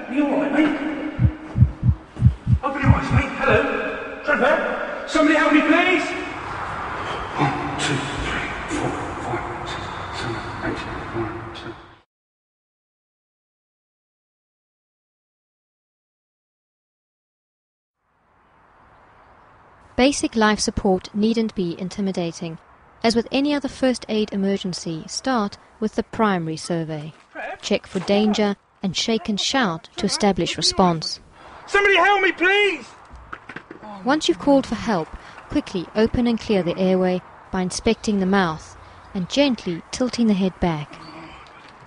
Are you alright, mate? Open your eyes, mate. Hello? Trevor? Somebody help me, please? 1, 2, 3, 4, 5, 6, 7, 8, 9, 10. Basic life support needn't be intimidating. As with any other first aid emergency, start with the primary survey. Check for danger and shake and shout to establish response. Somebody help me, please! Once you've called for help, quickly open and clear the airway by inspecting the mouth and gently tilting the head back.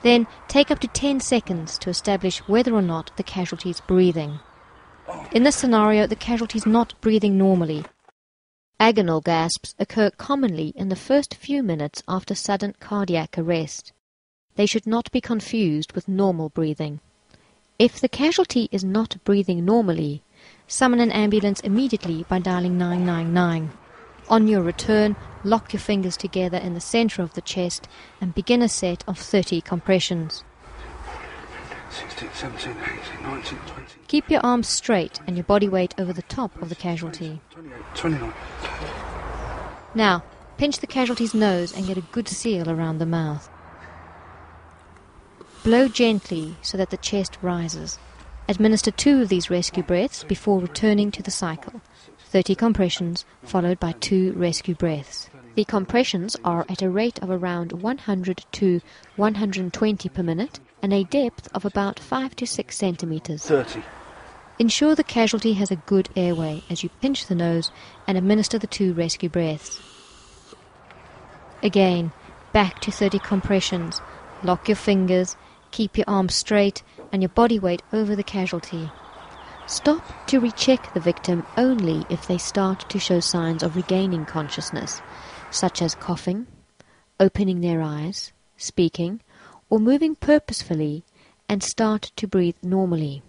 Then take up to 10 seconds to establish whether or not the casualty is breathing. In this scenario, the casualty is not breathing normally. Agonal gasps occur commonly in the first few minutes after sudden cardiac arrest. They should not be confused with normal breathing. If the casualty is not breathing normally, summon an ambulance immediately by dialing 999. On your return, lock your fingers together in the center of the chest and begin a set of 30 compressions. 16, 17, 18, 19, 20. Keep your arms straight and your body weight over the top of the casualty. 28, 29. Now, pinch the casualty's nose and get a good seal around the mouth. Blow gently so that the chest rises. Administer 2 of these rescue breaths before returning to the cycle. 30 compressions followed by 2 rescue breaths. The compressions are at a rate of around 100 to 120 per minute and a depth of about 5 to 6 centimeters. 30. Ensure the casualty has a good airway as you pinch the nose and administer the 2 rescue breaths. Again, back to 30 compressions. Lock your fingers, keep your arms straight and your body weight over the casualty. Stop to recheck the victim only if they start to show signs of regaining consciousness, such as coughing, opening their eyes, speaking, or moving purposefully, and start to breathe normally.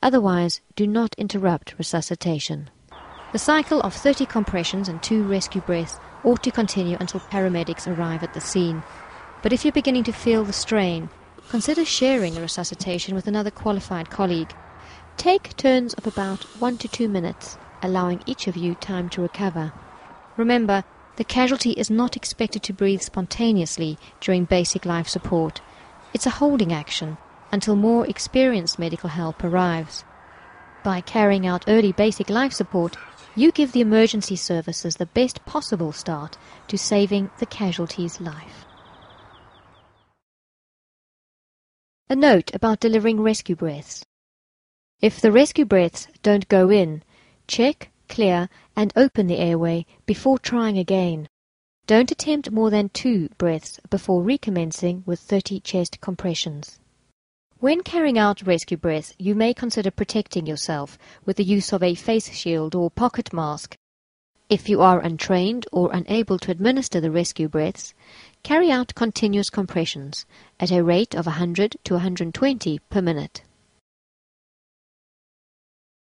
Otherwise, do not interrupt resuscitation. The cycle of 30 compressions and 2 rescue breaths ought to continue until paramedics arrive at the scene. But if you're beginning to feel the strain, consider sharing the resuscitation with another qualified colleague. Take turns of about 1 to 2 minutes, allowing each of you time to recover. Remember, the casualty is not expected to breathe spontaneously during basic life support. It's a holding action until more experienced medical help arrives. By carrying out early basic life support, you give the emergency services the best possible start to saving the casualty's life. A note about delivering rescue breaths. If the rescue breaths don't go in, check, clear, and open the airway before trying again. Don't attempt more than 2 breaths before recommencing with 30 chest compressions. When carrying out rescue breaths, you may consider protecting yourself with the use of a face shield or pocket mask. If you are untrained or unable to administer the rescue breaths, carry out continuous compressions at a rate of 100 to 120 per minute.